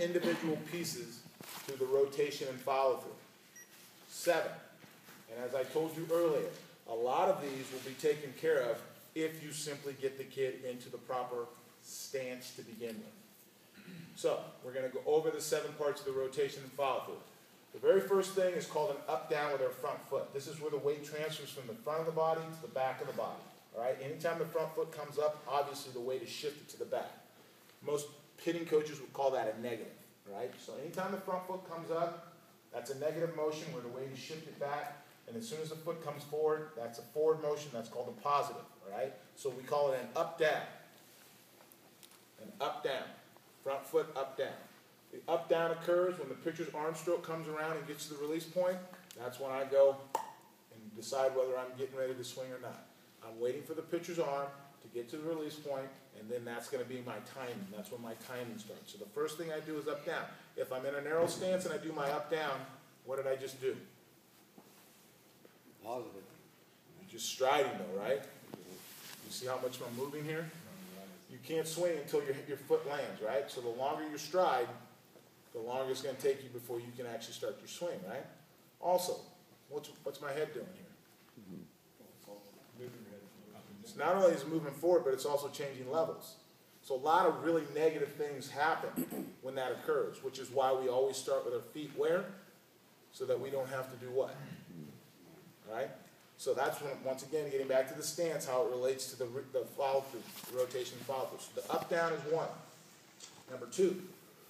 individual pieces to the rotation and follow through. 7. And as I told you earlier, a lot of these will be taken care of if you simply get the kid into the proper stance to begin with. So, we're going to go over the 7 parts of the rotation and follow through. The very first thing is called an up-down with our front foot. This is where the weight transfers from the front of the body to the back of the body. All right? Anytime the front foot comes up, obviously the weight is shifted to the back. Most hitting coaches would call that a negative. Right? So anytime the front foot comes up, that's a negative motion where the weight is shifted back. And as soon as the foot comes forward, that's a forward motion. That's called a positive. All right? So we call it an up-down. An up-down. Front foot up-down. The up-down occurs when the pitcher's arm stroke comes around and gets to the release point. That's when I go and decide whether I'm getting ready to swing or not. I'm waiting for the pitcher's arm to get to the release point, and then that's going to be my timing. That's when my timing starts. So the first thing I do is up-down. If I'm in a narrow stance and I do my up-down, what did I just do? Positive. I'm just striding though, right? You see how much I'm moving here? You can't swing until your foot lands, right? So the longer you stride, the longer it's going to take you before you can actually start your swing, right? Also, what's my head doing here? It's not only is it moving forward, but it's also changing levels. So a lot of really negative things happen when that occurs, which is why we always start with our feet where? So that we don't have to do what? Right? So that's when, once again, getting back to the stance, how it relates to the follow-through, the rotation follow-through. So the up-down is 1. Number 2,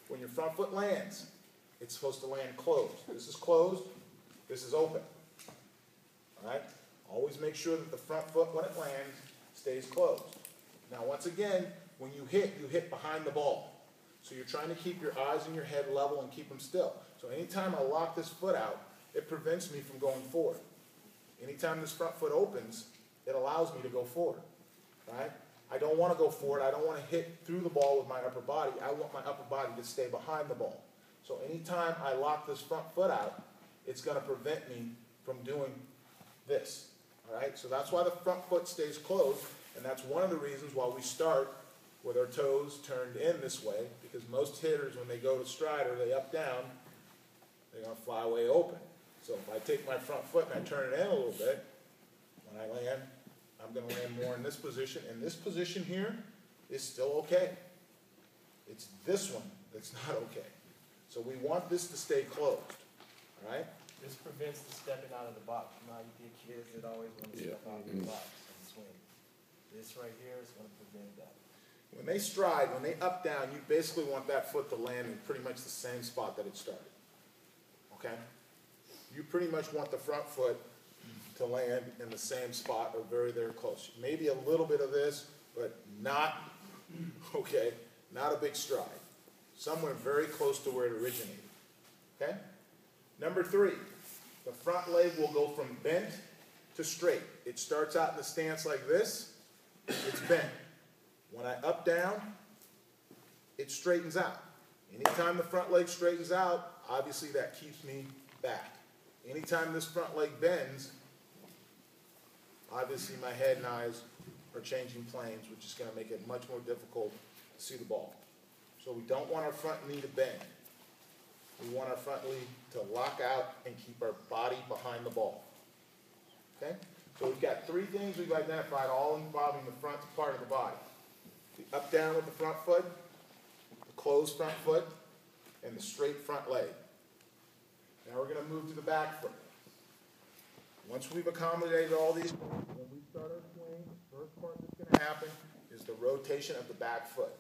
when your front foot lands, it's supposed to land closed. This is closed, this is open. All right? Always make sure that the front foot, when it lands, stays closed. Now, once again, when you hit behind the ball. So you're trying to keep your eyes and your head level and keep them still. So anytime I lock this foot out, it prevents me from going forward. Anytime this front foot opens, it allows me to go forward. Right? I don't want to go forward. I don't want to hit through the ball with my upper body. I want my upper body to stay behind the ball. So anytime I lock this front foot out, it's going to prevent me from doing this. All right? So that's why the front foot stays closed, and that's one of the reasons why we start with our toes turned in this way, because most hitters, when they go to stride or they up down, they're going to fly away open. So if I take my front foot and I turn it in a little bit, when I land, I'm going to land more in this position. And this position here is still okay. It's this one that's not okay. So we want this to stay closed. All right? This prevents the stepping out of the box. You know, you get kids that always want to step out of the box and swing. This right here is going to prevent that. When they stride, when they up down, you basically want that foot to land in pretty much the same spot that it started. Okay? You pretty much want the front foot to land in the same spot or very, very close. Maybe a little bit of this, but not, okay, not a big stride. Somewhere very close to where it originated. Okay? Number 3, the front leg will go from bent to straight. It starts out in the stance like this. It's bent. When I up down, it straightens out. Anytime the front leg straightens out, obviously that keeps me back. Anytime this front leg bends, obviously my head and eyes are changing planes, which is going to make it much more difficult to see the ball. So we don't want our front knee to bend. We want our front knee to lock out and keep our body behind the ball. Okay? So we've got 3 things we've identified, all involving the front part of the body. The up down with the front foot, the closed front foot, and the straight front leg. Now we're going to move to the back foot. Once we've accommodated all these, when we start our swing, the first part that's going to happen is the rotation of the back foot.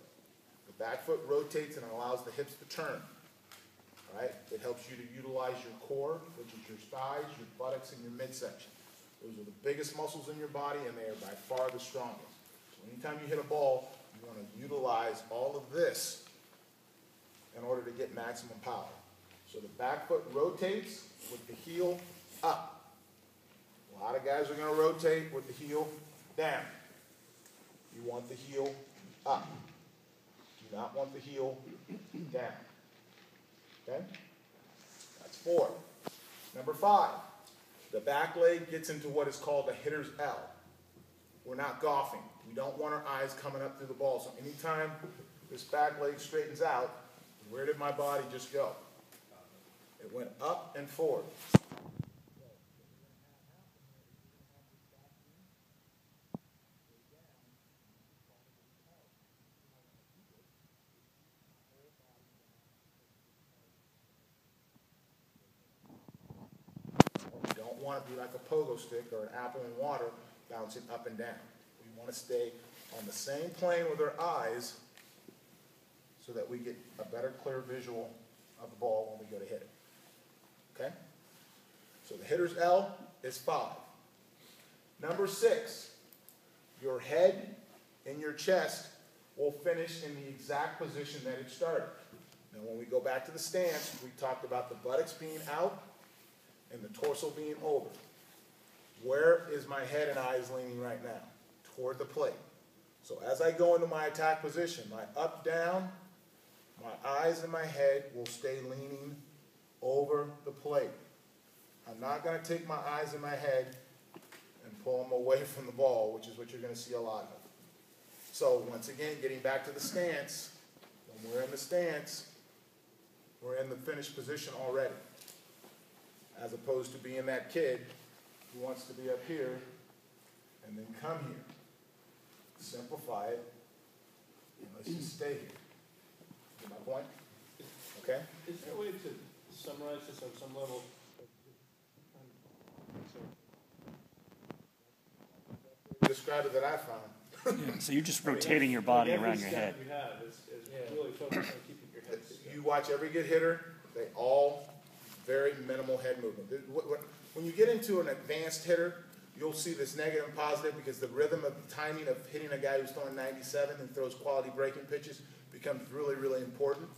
The back foot rotates and allows the hips to turn. Right? It helps you to utilize your core, which is your thighs, your buttocks, and your midsection. Those are the biggest muscles in your body, and they are by far the strongest. So anytime you hit a ball, you want to utilize all of this in order to get maximum power. So the back foot rotates with the heel up. A lot of guys are going to rotate with the heel down. You want the heel up. Do not want the heel down. Okay? That's 4. Number 5, the back leg gets into what is called a hitter's L. We're not golfing. We don't want our eyes coming up through the ball. So anytime this back leg straightens out, Where did my body just go? It went up and forward. We don't want to be like a pogo stick or an apple in water bouncing up and down. We want to stay on the same plane with our eyes so that we get a better, clear visual of the ball when we go to hit it. Okay? So the hitter's L is 5. Number 6, your head and your chest will finish in the exact position that it started. Now when we go back to the stance, we talked about the buttocks being out and the torso being over. Where is my head and eyes leaning right now? Toward the plate. So as I go into my attack position, my up, down, my eyes and my head will stay leaning over the plate. I'm not going to take my eyes and my head and pull them away from the ball, which is what you're going to see a lot of. So once again, getting back to the stance, when we're in the stance, we're in the finished position already, as opposed to being that kid who wants to be up here and then come here. Simplify it, and let's just stay here. Get my point? Okay? Is there a way to summarize this on some level? Describe it that I found. Yeah, so you're just rotating your body around your head. Every step we have is really focused on keeping your head together. You watch every good hitter, they all very minimal head movement. When you get into an advanced hitter, you'll see this negative and positive because the rhythm of the timing of hitting a guy who's throwing 97 and throws quality breaking pitches becomes really, really important.